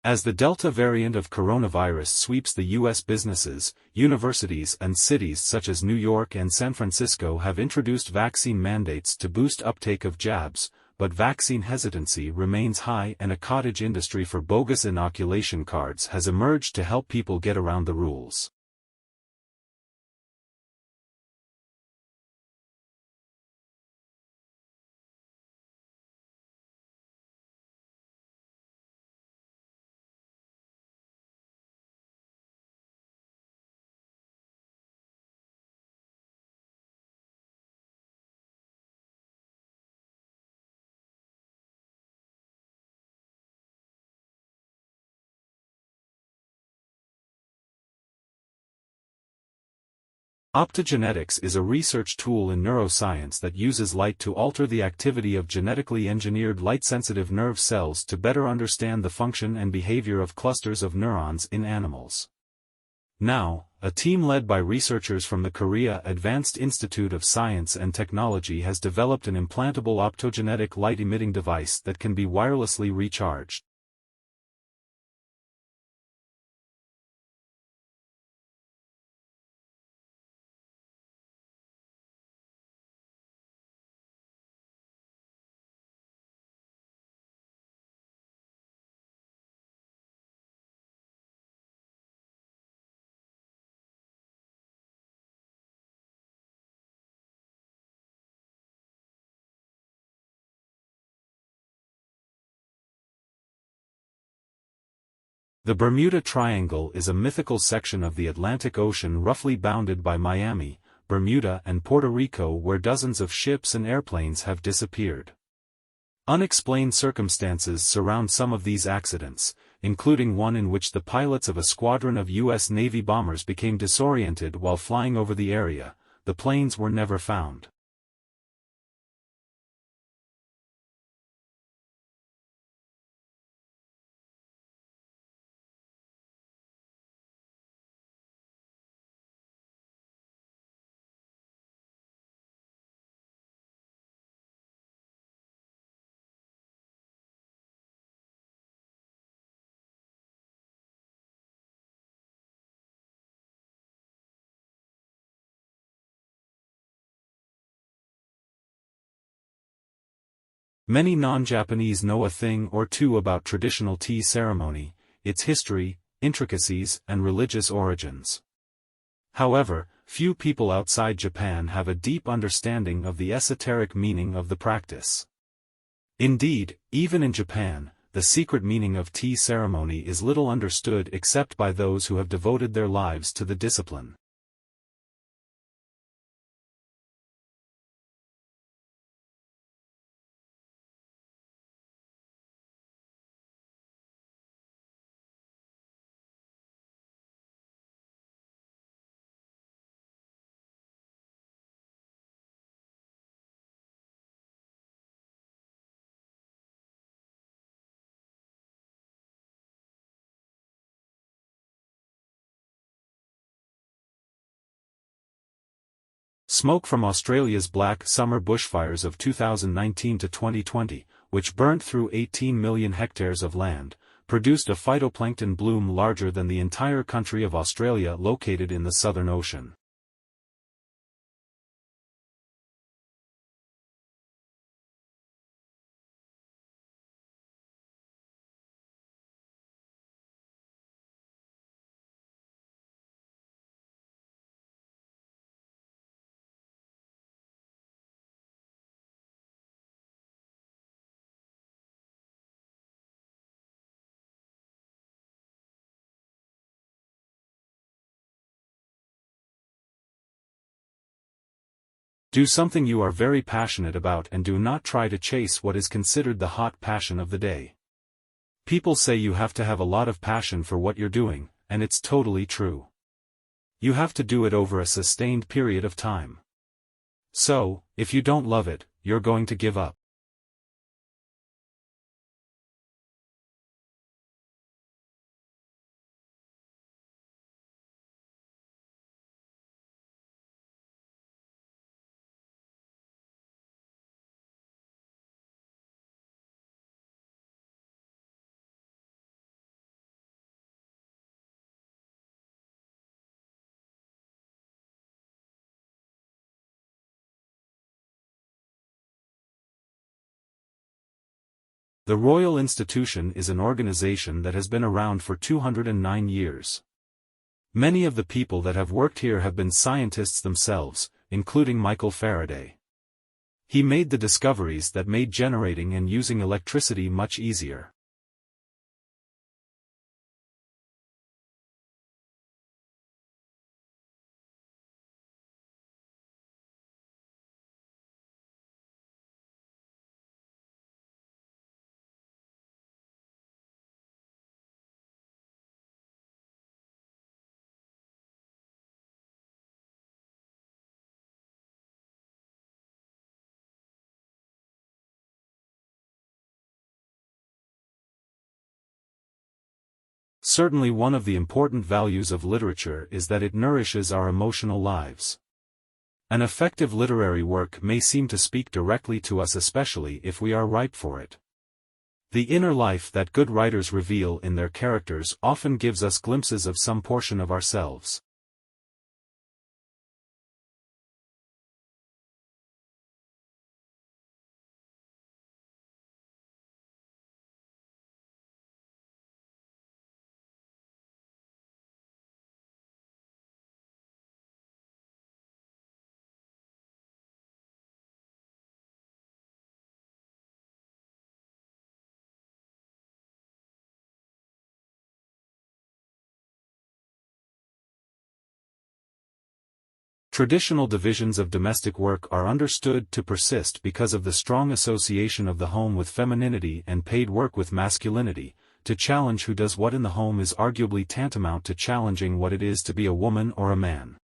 As the Delta variant of coronavirus sweeps the U.S., businesses, universities and cities such as New York and San Francisco have introduced vaccine mandates to boost uptake of jabs, but vaccine hesitancy remains high and a cottage industry for bogus inoculation cards has emerged to help people get around the rules. Optogenetics is a research tool in neuroscience that uses light to alter the activity of genetically engineered light-sensitive nerve cells to better understand the function and behavior of clusters of neurons in animals. Now, a team led by researchers from the Korea Advanced Institute of Science and Technology has developed an implantable optogenetic light-emitting device that can be wirelessly recharged. The Bermuda Triangle is a mythical section of the Atlantic Ocean roughly bounded by Miami, Bermuda and Puerto Rico, where dozens of ships and airplanes have disappeared. Unexplained circumstances surround some of these accidents, including one in which the pilots of a squadron of U.S. Navy bombers became disoriented while flying over the area. The planes were never found. Many non-Japanese know a thing or two about traditional tea ceremony, its history, intricacies, and religious origins. However, few people outside Japan have a deep understanding of the esoteric meaning of the practice. Indeed, even in Japan, the secret meaning of tea ceremony is little understood except by those who have devoted their lives to the discipline. Smoke from Australia's Black Summer bushfires of 2019 to 2020, which burnt through 18 million hectares of land, produced a phytoplankton bloom larger than the entire country of Australia located in the Southern Ocean. Do something you are very passionate about and do not try to chase what is considered the hot passion of the day. People say you have to have a lot of passion for what you're doing, and it's totally true. You have to do it over a sustained period of time. So, if you don't love it, you're going to give up. The Royal Institution is an organization that has been around for 209 years. Many of the people that have worked here have been scientists themselves, including Michael Faraday. He made the discoveries that made generating and using electricity much easier. Certainly one of the important values of literature is that it nourishes our emotional lives. An effective literary work may seem to speak directly to us, especially if we are ripe for it. The inner life that good writers reveal in their characters often gives us glimpses of some portion of ourselves. Traditional divisions of domestic work are understood to persist because of the strong association of the home with femininity and paid work with masculinity. To challenge who does what in the home is arguably tantamount to challenging what it is to be a woman or a man.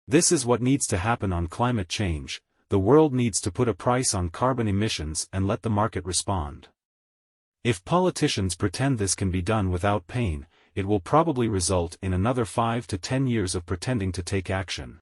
This is what needs to happen on climate change. The world needs to put a price on carbon emissions and let the market respond. If politicians pretend this can be done without pain, it will probably result in another 5 to 10 years of pretending to take action.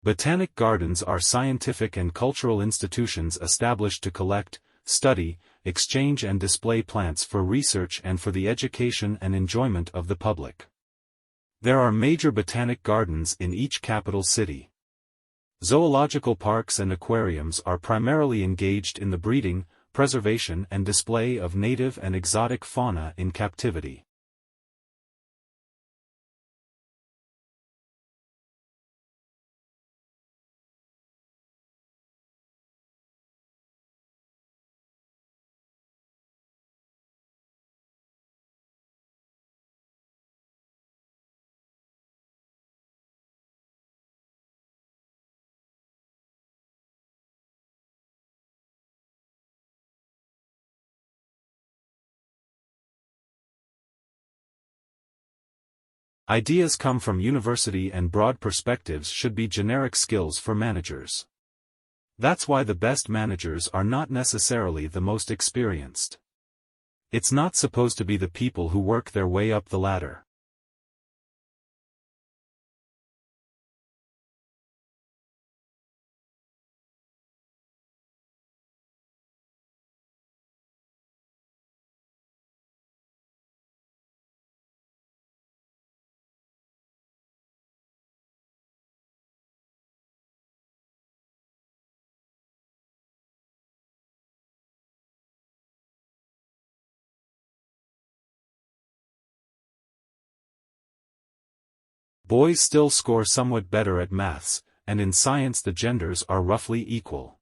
Botanic gardens are scientific and cultural institutions established to collect, study, exchange and display plants for research and for the education and enjoyment of the public. There are major botanic gardens in each capital city. Zoological parks and aquariums are primarily engaged in the breeding, preservation and display of native and exotic fauna in captivity. Ideas come from university and broad perspectives should be generic skills for managers. That's why the best managers are not necessarily the most experienced. It's not supposed to be the people who work their way up the ladder. Boys still score somewhat better at maths, and in science the genders are roughly equal.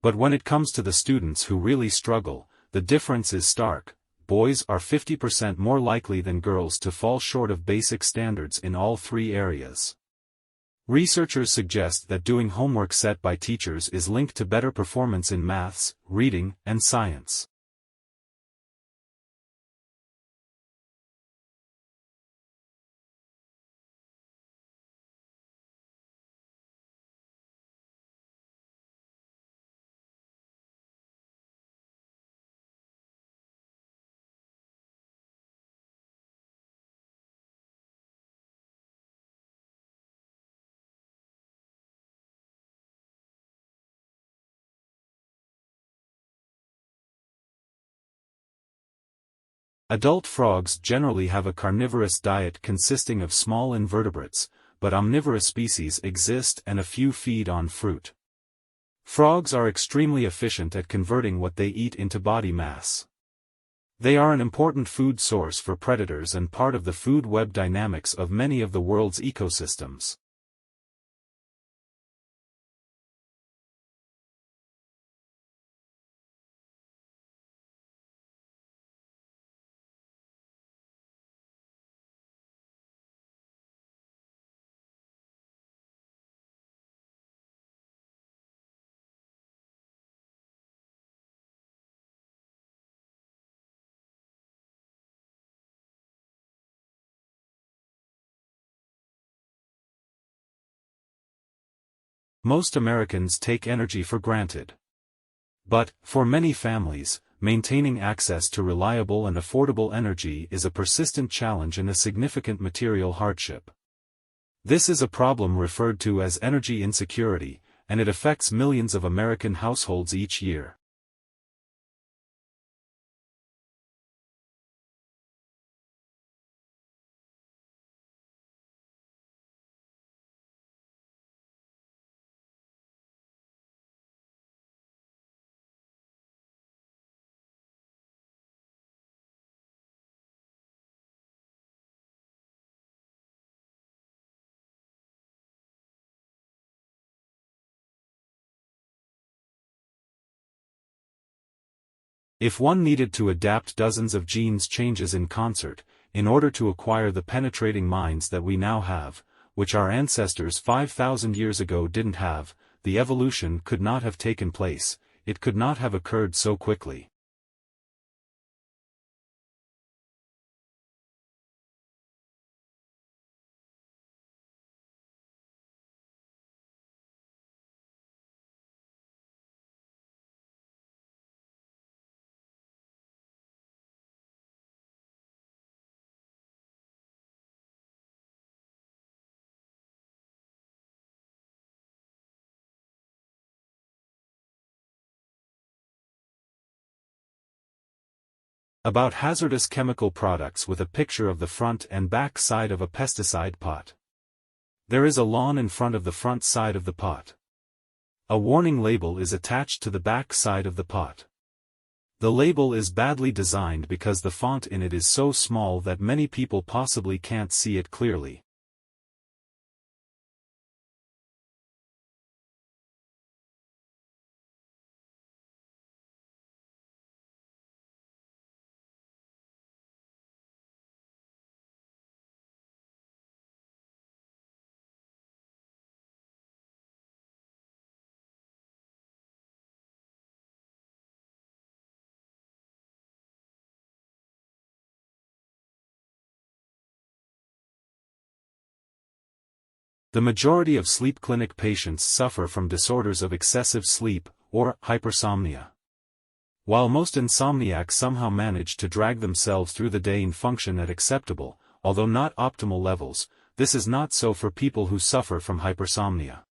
But when it comes to the students who really struggle, the difference is stark. Boys are 50% more likely than girls to fall short of basic standards in all three areas. Researchers suggest that doing homework set by teachers is linked to better performance in maths, reading, and science. Adult frogs generally have a carnivorous diet consisting of small invertebrates, but omnivorous species exist and a few feed on fruit. Frogs are extremely efficient at converting what they eat into body mass. They are an important food source for predators and part of the food web dynamics of many of the world's ecosystems. Most Americans take energy for granted. But, for many families, maintaining access to reliable and affordable energy is a persistent challenge and a significant material hardship. This is a problem referred to as energy insecurity, and it affects millions of American households each year. If one needed to adapt dozens of genes changes in concert, in order to acquire the penetrating minds that we now have, which our ancestors 5,000 years ago didn't have, the evolution could not have taken place, it could not have occurred so quickly. About hazardous chemical products with a picture of the front and back side of a pesticide pot. There is a lawn in front of the front side of the pot. A warning label is attached to the back side of the pot. The label is badly designed because the font in it is so small that many people possibly can't see it clearly. The majority of sleep clinic patients suffer from disorders of excessive sleep, or hypersomnia. While most insomniacs somehow manage to drag themselves through the day and function at acceptable, although not optimal levels, this is not so for people who suffer from hypersomnia.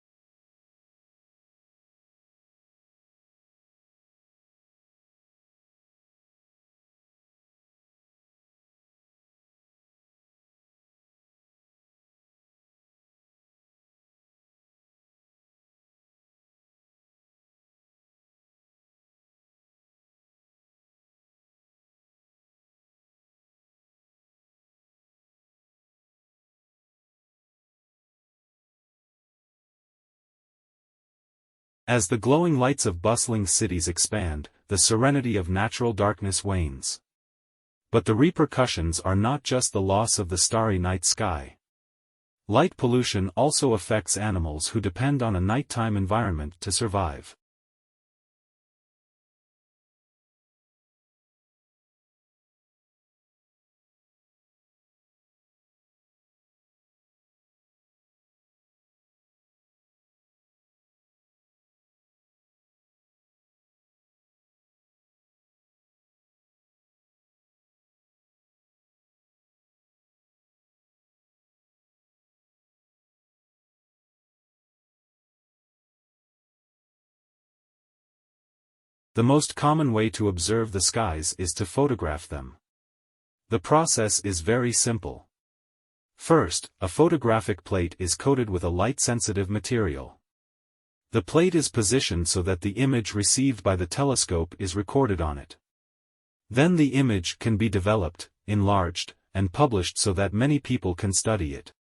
As the glowing lights of bustling cities expand, the serenity of natural darkness wanes. But the repercussions are not just the loss of the starry night sky. Light pollution also affects animals who depend on a nighttime environment to survive. The most common way to observe the skies is to photograph them. The process is very simple. First, a photographic plate is coated with a light-sensitive material. The plate is positioned so that the image received by the telescope is recorded on it. Then the image can be developed, enlarged, and published so that many people can study it.